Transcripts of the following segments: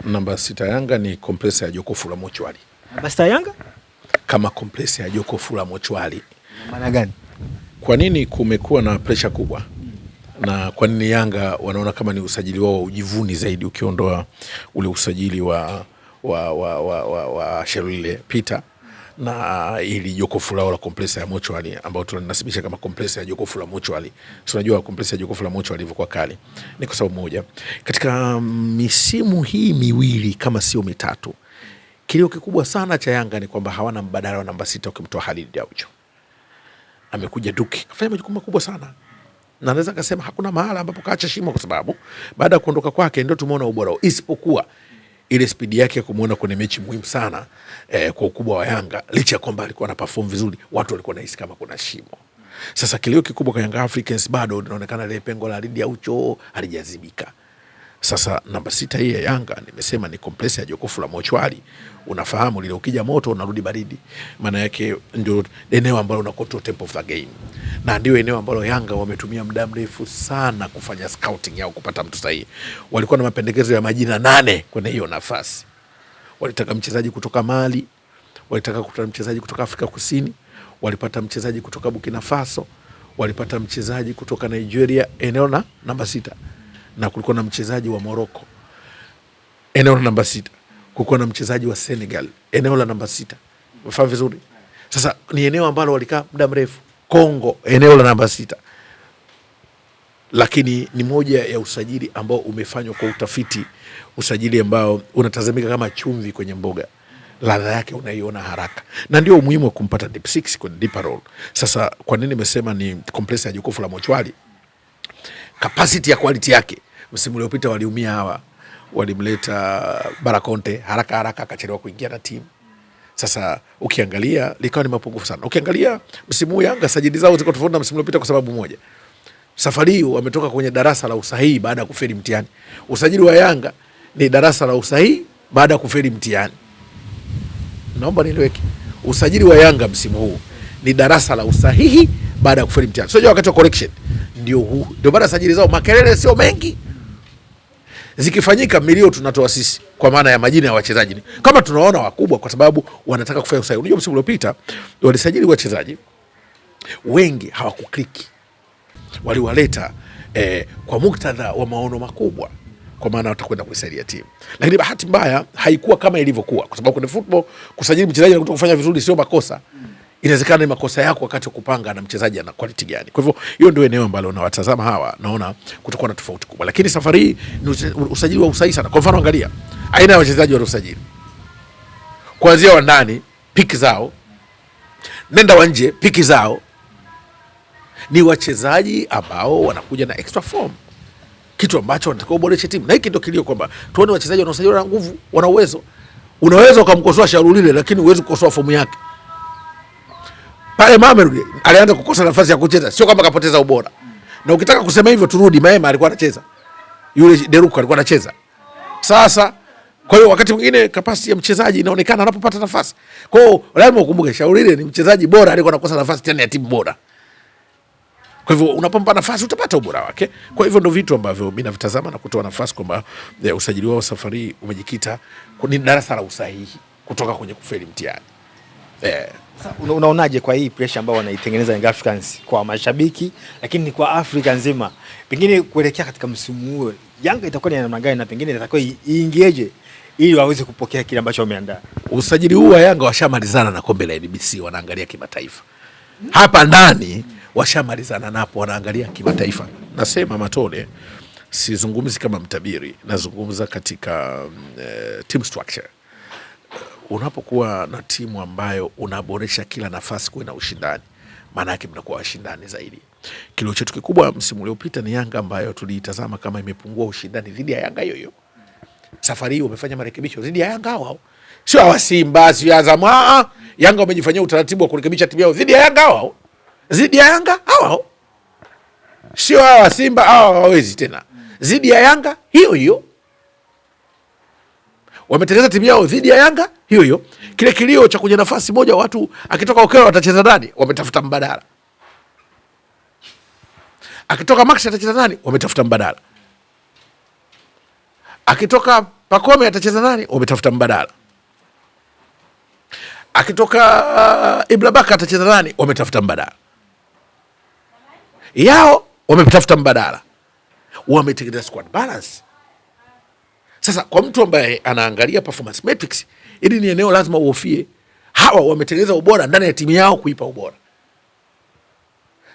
Namba 6 Yanga ni kompresa ya jokofu la mochwari. Namba 6 Yanga kama kompresa ya jokofu la mochwari. Maana gani? Kwa nini kumekuwa na pressure kubwa? Na kwa nini Yanga wanaona kama ni usajili wao ujivuni zaidi ukiondoa ule usajili wa Shelule Peter na ili jokofu lao la kompresa ya mochwari ambao tunanasibisha kama kompresa ya jokofu la mochwari. Tunajua kompresa ya jokofu la mochwari ilivyokuwa kali. Ni kwa sababu moja. Katika misimu hii miwili kama sio mitatu, kilio kikubwa sana cha Yanga ni kwamba hawana mbadala wa namba 6 ukimtoa Khalid Aucho. Amekuja Duki, kafanya majukumu makubwa sana. Na naweza kusema hakuna mahala ambapo kaacha shimo kwa sababu baada ya kuondoka kwake ndio tumeona ubora wao, isipokuwa ile speed yake ya kumuona kwenye mechi muhimu sana kwa ukubwa wa Yanga, licha kwamba alikuwa na perform vizuri, watu walikuwa nahisi kama kuna shimo. Sasa kilio kikubwa kwa Young Africans bado inaonekana ile pengo la Khalid Aucho halijazibika. Sasa namba 6 hii ya Yanga nimesema ni kompresa ya jokofu la mochwari. Unafahamu lile ukija moto unarudi baridi. Maana yake ndio eneo ambalo una control tempo of the game. Na ndio eneo ambalo Yanga wametumia muda mrefu sana kufanya scouting yao kupata mtu sahihi. Walikuwa na mapendekezo ya majina 8 kwenye hiyo nafasi. Walitaka mchezaji kutoka Mali, walitaka kupata mchezaji kutoka Afrika Kusini, walipata mchezaji kutoka Burkina Faso, walipata mchezaji kutoka Nigeria, eneo na namba 6. Na kulikuwa na mchezaji wa Morocco eneo la namba 6, kulikuwa na mchezaji wa Senegal eneo la namba 6. Umefahamu vizuri? Sasa ni eneo ambalo walikaa muda mrefu. Kongo eneo la namba 6. Lakini ni moja ya usajili ambao umefanywa kwa utafiti, usajili ambao unatazamika kama chumvi kwenye mboga. Ladha yake unaiona haraka. Na ndio umuhimu wa kumpata deep 6 kwenye deep role. Sasa kwa nini nimesema ni kompresa ya jokofu la mochwari? Capacity ya quality yake. Msimu uliopita waliumia hawa. Walimleta Barakonte haraka akachelewa kuingia na timu. Sasa ukiangalia likawa ni mapungufu sana. Ukiangalia msimu Yanga sajili zao ziko tofauti na msimu uliopita kwa sababu moja. Safari hii wametoka kwenye darasa la usahihi baada ya kufeli mtihani. Usajili wa Yanga ni darasa la usahihi baada ya kufeli mtihani. Naomba nieleweke. Usajili wa Yanga msimu huu ni darasa la usahihi baada ya kufeli mtihani. Sio wakati wa correction. Ndio huu. Ndio baada sajili zao makelele sio mengi. Zikifanyika milio tunatoa sisi kwa maana ya majina ya wachezaji. Kama tunaona wakubwa kwa sababu wanataka kufanya usahihi. Unajua msimu uliopita walisajili wachezaji wengi hawakukliki. Waliwaleta kwa muktadha wa maono makubwa kwa maana watakwenda kuisaidia timu. Lakini bahati mbaya haikuwa kama ilivyokuwa kwa sababu kwenye football kusajili mchezaji na kutoka kufanya vizuri sio makosa. Inawezekana ni makosa yako wakati wa kupanga na mchezaji ana quality gani. Kwa hivyo hiyo ndio eneo ambalo nawatazama hawa naona kutakuwa na tofauti kubwa. Lakini safari hii ni usajili wa usahihi sana. Kwa mfano angalia aina ya wachezaji waliosajili. Kuanzia wa ndani piki zao, nenda wa nje piki zao, ni wachezaji ambao wanakuja na extra form. Kitu ambacho wanataka kuboresha timu. Na hiki ndio kilio kwamba tuone wachezaji wanaosajiliwa na nguvu, wana uwezo. Unaweza ukamkosoa Shelule lakini huwezi kukosoa fomu yake. Pale Mamelodi alianza kukosa nafasi ya kucheza, sio kama kapoteza ubora. Na ukitaka kusema hivyo turudi, Maema alikuwa anacheza. Yule Deruko alikuwa anacheza. Sasa kwa hiyo wakati mwingine capacity ya mchezaji inaonekana anapopata nafasi. Kwa hiyo lazima ukumbuke Shelule ni mchezaji bora, alikuwa anakosa nafasi tena ya timu bora. Kwa hivyo unapompa nafasi utapata ubora wake. Kwa hivyo ndio vitu ambavyo mimi navitazama na kutoa nafasi kwamba usajili wao safari umejikita kwenye darasa la usahihi kutoka kwenye kufeli mtihani. Unaonaje kwa hii pressure ambayo wanaitengeneza Young Africans kwa mashabiki lakini kwa Afrika nzima? Pengine kuelekea katika msimu huo Yanga itakuwa ni namna gani na pengine itakuwa iingieje ili waweze kupokea kile ambacho wameandaa? Usajili huu wa Yanga washamalizana na kombe la NBC, wanaangalia kimataifa. Hapa ndani washamalizana napo, wanaangalia kimataifa. Nasema Matole, sizungumzi kama mtabiri, nazungumza katika team structure. Unapokuwa na timu ambayo unaboresha kila nafasi kuwe na ushindani, maana yake mnakuwa washindani zaidi. Kilio chetu kikubwa msimu uliopita ni Yanga ambayo tuliitazama kama imepungua ushindani dhidi ya Yanga hiyo. Safari hii wamefanya marekebisho dhidi ya Yanga hao. Sio hawa Simba, sio Azam. Yanga wamejifanyia utaratibu wa kurekebisha timu yao dhidi ya Yanga hao. Dhidi ya Yanga hao. Sio hawa Simba hawawezi tena. Dhidi ya Yanga hiyo. Wametengeneza timu yao dhidi ya Yanga hiyo. Kile kilio cha kwenye nafasi moja watu akitoka Okelo watacheza nani? Wametafuta mbadala. Akitoka Max atacheza nani? Wametafuta mbadala. Akitoka Pacome atacheza nani? Wametafuta mbadala. Akitoka Ibra Baka atacheza nani? Wametafuta mbadala. Yao wametafuta mbadala. Wametengeneza squad balance. Sasa kwa mtu ambaye anaangalia performance metrics, ili ni eneo lazima uofie. Hawa wametengeneza ubora ndani ya timu yao kuipa ubora.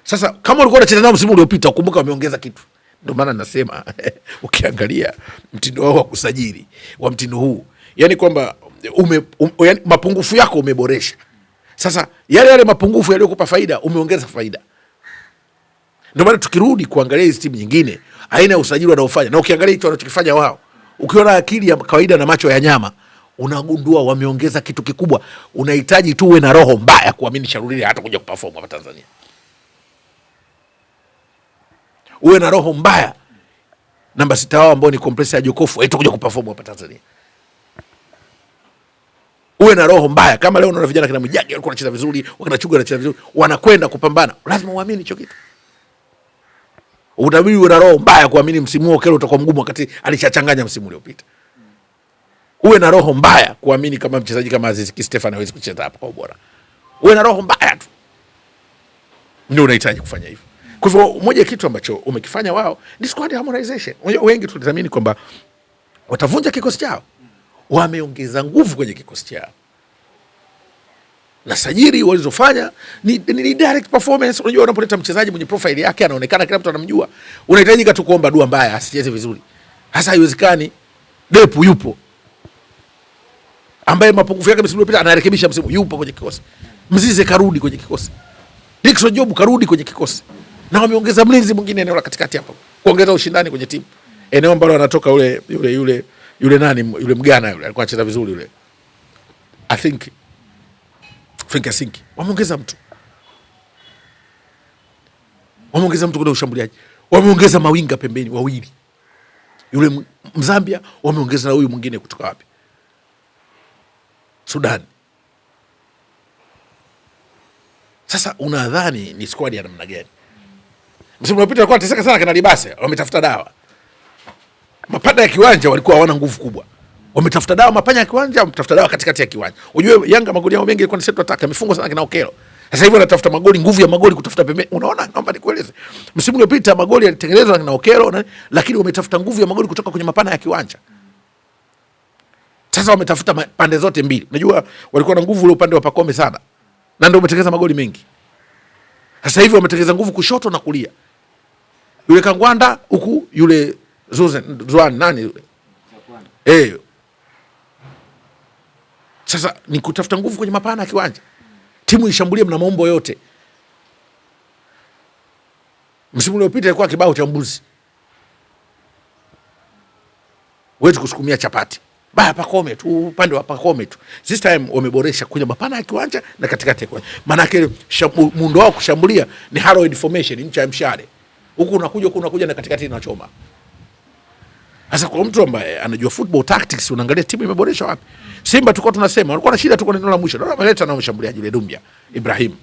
Sasa kama ulikuwa unacheza nao msimu uliopita, ukumbuka wameongeza kitu. Ndio maana nasema ukiangalia mtindo wao wa kusajili wa mtindo huu, yani kwamba yani mapungufu yako umeboresha. Sasa yale mapungufu yaliyokupa faida umeongeza faida. Ndio maana tukirudi kuangalia hizi timu nyingine, aina ya usajili wanaofanya, na ukiangalia hicho wanachokifanya wao, ukiona akili ya kawaida na macho ya nyama, unagundua wameongeza kitu kikubwa. Unahitaji tu uwe na roho mbaya kuamini Shalulile hata kuja kuperform hapa Tanzania. Uwe na roho mbaya namba 6 wao ambao ni Compressor ya Jokofu kuja kuperform hapa Tanzania. Uwe na roho mbaya kama leo unaona vijana kina Mwijage walikuwa wanacheza vizuri, wakina Chuga wanacheza vizuri, wanakwenda kupambana. Lazima uamini hicho kitu. Utabidi uwe na roho mbaya kuamini msimu huu Okello utakuwa mgumu wakati alishachanganya msimu uliopita. Uwe na roho mbaya kuamini kama mchezaji kama Aziz Ki Stefan hawezi kucheza hapa kwa ubora. Uwe na roho mbaya tu. Ndio unahitaji kufanya hivyo. Kwa hivyo moja kitu ambacho umekifanya wao ni squad harmonization. Wengi tulidhamini kwamba watavunja kikosi chao. Wameongeza nguvu kwenye kikosi chao. Na sajili walizofanya ni direct performance. Unajua unapoleta mchezaji mwenye profile yake anaonekana kila mtu anamjua, unahitaji tu kuomba dua mbaya asicheze vizuri. Hasa haiwezekani. Depu yupo ambaye mapungufu yake msimu uliopita anarekebisha msimu, yupo kwenye kikosi. Mzize karudi kwenye kikosi. Dickson Job karudi kwenye kikosi. Na wameongeza mlinzi mwingine eneo la katikati hapo, kuongeza ushindani kwenye timu. Eneo ambalo anatoka yule nani, yule Mgana yule alikuwa anacheza vizuri yule. I think wameongeza mtu. Wameongeza mtu kwa ushambuliaji. Wameongeza mawinga pembeni wawili. Yule Mzambia wameongeza na huyu mwingine kutoka wapi? Sudan. Sasa unadhani ni squad ya namna gani? Msimu uliopita walikuwa wanateseka sana kana Libase, wametafuta dawa. Mapanda ya kiwanja walikuwa hawana nguvu kubwa. Wametafuta dawa mapanya ya kiwanja, wametafuta dawa katikati ya kiwanja. Unajua Yanga magoli yao mengi ilikuwa ni set attack, amefungwa sana kina Okello. Sasa hivi wanatafuta magoli, nguvu ya magoli kutafuta pembeni. Unaona, naomba nikueleze. Msimu uliopita magoli yalitengenezwa na Okello, lakini wametafuta nguvu ya magoli kutoka kwenye mapana ya kiwanja. Sasa wametafuta pande zote mbili. Unajua walikuwa na nguvu ule upande wa Pacome sana. Na ndio umetengeneza magoli mengi. Sasa hivi wametengeneza nguvu kushoto na kulia. Yule Kangwanda huku, yule Zuan nani yule? Sasa ni kutafuta nguvu kwenye mapana ya kiwanja. Timu ishambulie mna maumbo yote. Msimu uliopita ilikuwa kibao cha mbuzi. Wewe kusukumia chapati. Baya Pacome tu, upande wa Pacome tu. This time wameboresha kwenye mapana ya kiwanja na katikati ya kiwanja. Maana yake muundo wao kushambulia ni Harrowed formation, ncha ya mshale. Huku unakuja na katikati inachoma. Sasa kwa mtu ambaye anajua football tactics, unaangalia timu imeboreshwa wapi. Simba tulikuwa tunasema walikuwa na shida tu kwa neno la mwisho. Ndio wameleta na mshambuliaji yule Dumbia Ibrahim.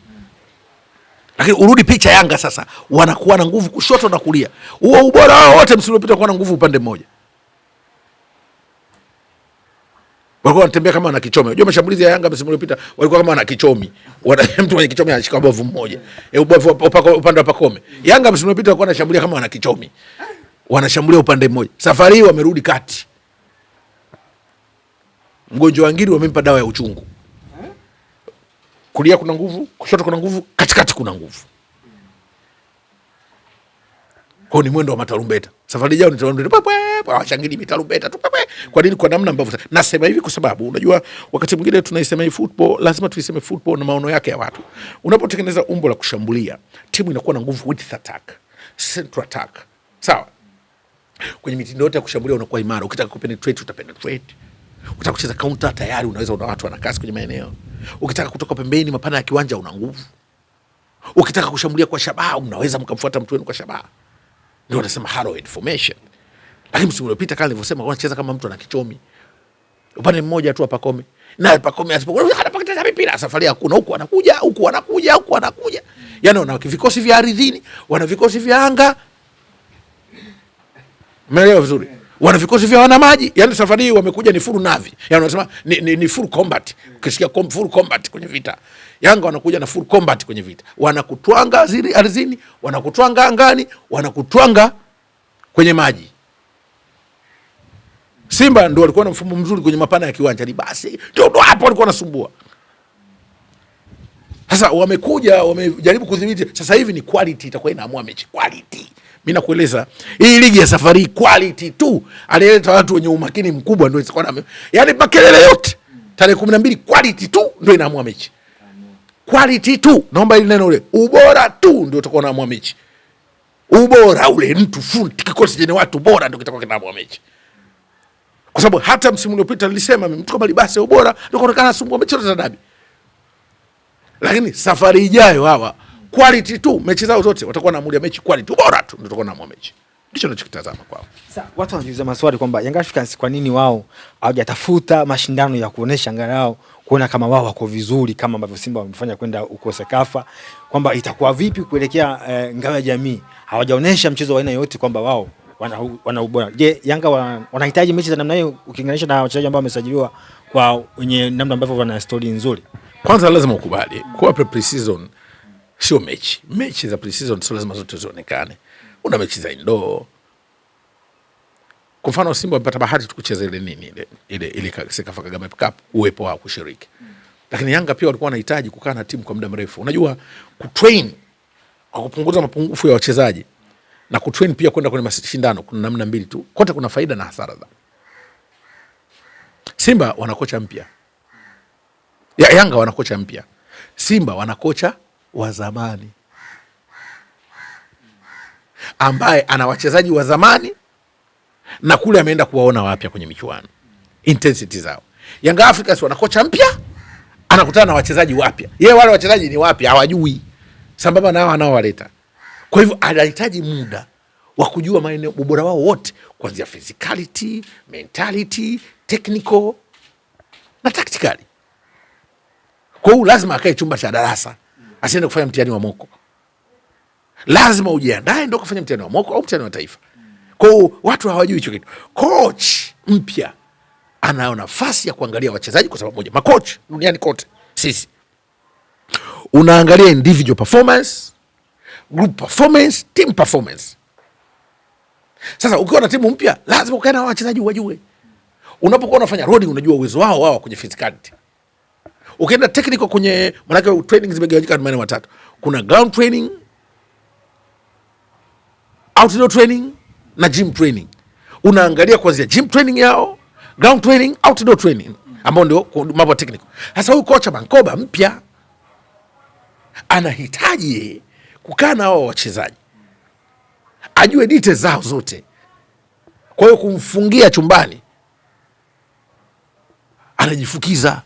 Lakini urudi picha Yanga sasa, wanakuwa na nguvu kushoto na kulia. Huo ubora wao wote msimu uliopita kwa na nguvu upande mmoja. Walikuwa wanatembea kama wana kichomi. Unajua mashambulizi ya Yanga msimu uliopita walikuwa kama wana kichomi. Mtu mwenye kichomi anashika bovu mmoja. Ubovu upande wa Pacome. Yanga msimu uliopita walikuwa wanashambulia kama wana kichomi. Wanashambulia upande mmoja. Safari hii wamerudi kati. Mgonjwa wangiri wamempa dawa ya uchungu. Kulia kuna nguvu, kushoto kuna nguvu, katikati kuna nguvu. Kwa ni mwendo wa matarumbeta. Safari jao ni tarumbeta. Washangili mitarumbeta tu. Kwa nini? Kwa namna ambavyo nasema hivi kwa sababu unajua wakati mwingine tunaisema hii football, lazima tuiseme football na maono yake ya watu. Unapotengeneza umbo la kushambulia, timu inakuwa na nguvu width attack, central attack. Sawa? Kwenye mitindo yote ya kushambulia unakuwa imara. Ukitaka kupenetrate utapenetrate. Ukitaka kucheza counter tayari unaweza, una watu wana kasi kwenye maeneo. Ukitaka kutoka pembeni mapana ya kiwanja una nguvu. Ukitaka kushambulia kwa shabaha unaweza mkamfuata mtu wenu kwa shabaha. Ndio wanasema Harrowed formation. Lakini msimu uliopita kama nilivyosema wanacheza kama mtu ana kichomi. Upande mmoja tu wa Pacome. Na Pacome asipokuwa anapakata mpira safari hakuna, huku anakuja, huku anakuja, huku anakuja. Yaani wana vikosi vya ardhini, wana vikosi vya anga. Umeelewa vizuri? wana vikosi vya wana maji. Yani safari hii wamekuja ni full navy, yani wanasema ni full combat. Ukisikia full combat kwenye vita, Yanga wanakuja na full combat kwenye vita, wanakutwanga ardhini, wanakutwanga angani, wanakutwanga kwenye maji. Simba ndio walikuwa na mfumo mzuri kwenye mapana ya kiwanja, ni basi ndio hapo walikuwa wanasumbua. Sasa wamekuja wamejaribu kudhibiti. Sasa hivi ni quality itakuwa inaamua mechi, quality. Mimi nakueleza hii ligi ya safari quality tu. Alileta watu wenye umakini mkubwa ndio itakuwa na, yani makelele yote tarehe 12 quality tu ndio inaamua mechi. Quality tu. Naomba ile neno ule. Ubora tu ndio utakuwa unaamua mechi. Ubora ule mtu fundi kikosi chenye watu bora ndio kitakuwa kinaamua mechi. Kwa sababu hata msimu uliopita nilisema mimi mtu kama Libase ubora ndio kuonekana asumbua mechi zote za dabi. Lakini safari ijayo hawa quality tu, mechi zao zote watakuwa na muda mechi quality bora tu ndio watakuwa na mechi. Ndicho ninachokitazama kwao. Sasa watu wanajiuliza maswali kwamba Young Africans kwa nini wao hawajatafuta mashindano ya kuonesha angalau kuona kama wao wako vizuri kama ambavyo Simba wamefanya kwenda uko Sekafa, kwamba itakuwa vipi kuelekea ngao ya jamii. Hawajaonesha mchezo wa aina yote kwamba wao wana ubora. Je, Yanga wanahitaji mechi za namna hiyo ukilinganisha na wachezaji ambao wamesajiliwa kwa wenye namna ambavyo wana story nzuri? Kwanza lazima ukubali kwa pre-season sio mechi. Mechi za pre-season sio lazima zote zionekane. Una mechi za indoor. Kwa mfano Simba wamepata bahati tukucheza ile Sekafa Kagame Cup, uwepo wao kushiriki. Lakini Yanga pia walikuwa wanahitaji kukaa na timu kwa muda mrefu. Unajua kutrain kwa kupunguza mapungufu ya wachezaji na kutrain pia kwenda kwenye mashindano kuna namna mbili tu. Kote kuna faida na hasara. Simba wana kocha mpya. Yanga wana kocha mpya. Simba wana kocha wa zamani ambaye ana wachezaji wa zamani na kule ameenda kuwaona wapya kwenye michuano, intensity zao. Young Africans wana kocha mpya, anakutana na wachezaji wapya. Yeye wale wachezaji ni wapya, hawajui. Sambamba nao anaowaleta. Kwa hivyo anahitaji muda wa kujua maeneo ubora wao wote, kuanzia physicality, mentality, technical na tactically. Kwa hiyo lazima akae chumba cha darasa, asiende kufanya mtihani wa moko. Lazima ujiandae ndio kufanya mtihani wa moko au mtihani wa taifa. Kwa hiyo watu hawajui hicho kitu. Coach mpya ana nafasi ya kuangalia wachezaji kwa sababu moja. Makocha duniani kote sisi unaangalia individual performance, group performance, team performance. Sasa ukiwa na timu mpya lazima ukae na wachezaji wajue. Unapokuwa unafanya roading unajua uwezo wao kwenye physicality. Ukienda technical kwenye manake training zimegawanyika maeneo matatu. Kuna ground training, outdoor training na gym training. Unaangalia kuanzia gym training yao, ground training, outdoor training ambao ndio mambo technical. Sasa huyu kocha Mankoba mpya anahitaji kukaa na hao wachezaji, ajue details zao zote. Kwa hiyo kumfungia chumbani anajifukiza.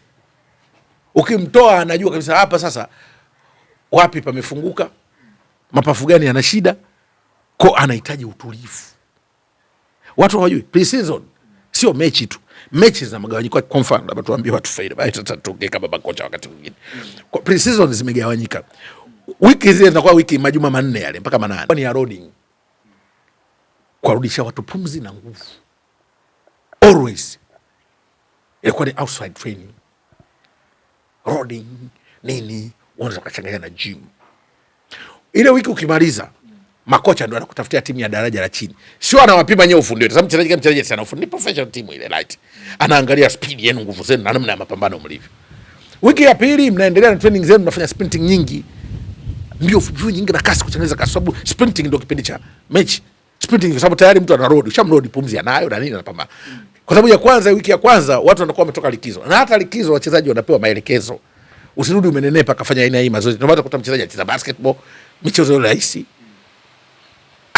Ukimtoa anajua kabisa hapa sasa wapi pamefunguka, mapafu gani yana shida. Kwa anahitaji utulivu. Watu hawajui pre-season sio mechi tu. Mechi za magawanyiko kwa mfano labda tuambie watu faida bali tutatoke kama makocha wakati mwingine. Kwa pre-season zimegawanyika. Wiki zile zinakuwa wiki majuma 4 yale mpaka 8. Ni ya roading. Kurudisha watu pumzi na nguvu. Always. Ilikuwa ni outside training. Roading nini unaweza kuchanganya na gym. Ile wiki ukimaliza makocha ndio anakutafutia timu ya daraja la chini. Sio anawapima nyewe ufundi. Sababu mchezaji kama mchezaji sana ufundi professional team ile light. Anaangalia speed yenu, nguvu zenu na namna ya mapambano mlivyo. Wiki ya pili mnaendelea na training zenu, mnafanya sprinting nyingi. Mbio fupi nyingi na kasi kuchangaza kwa sababu sprinting ndio kipindi cha mechi. Sprinting kwa sababu tayari mtu ana road, ushamroad pumzi anayo na nini anapambana. Kwa sababu ya kwanza wiki ya kwanza watu wanakuwa wametoka likizo. Na hata likizo wachezaji wanapewa maelekezo. Usirudi umenenepa kafanya aina hii mazoezi. Ndio maana kuta mchezaji anacheza basketball, michezo ile rahisi.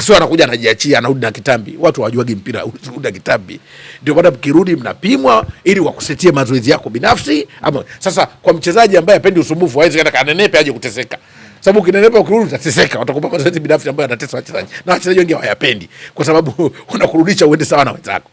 Sio anakuja anajiachia anarudi na kitambi. Watu hawajuagi mpira urudi na kitambi. Ndio baada mkirudi mnapimwa ili wakusetie mazoezi yako binafsi. Ama sasa kwa mchezaji ambaye hapendi usumbufu hawezi kwenda kanenepe aje kuteseka. Sababu ukinenepa ukirudi utateseka, watakupa mazoezi binafsi ambayo yanatesa wachezaji. Na wachezaji wengi hawayapendi kwa sababu unakurudisha uende sawa na wenzako.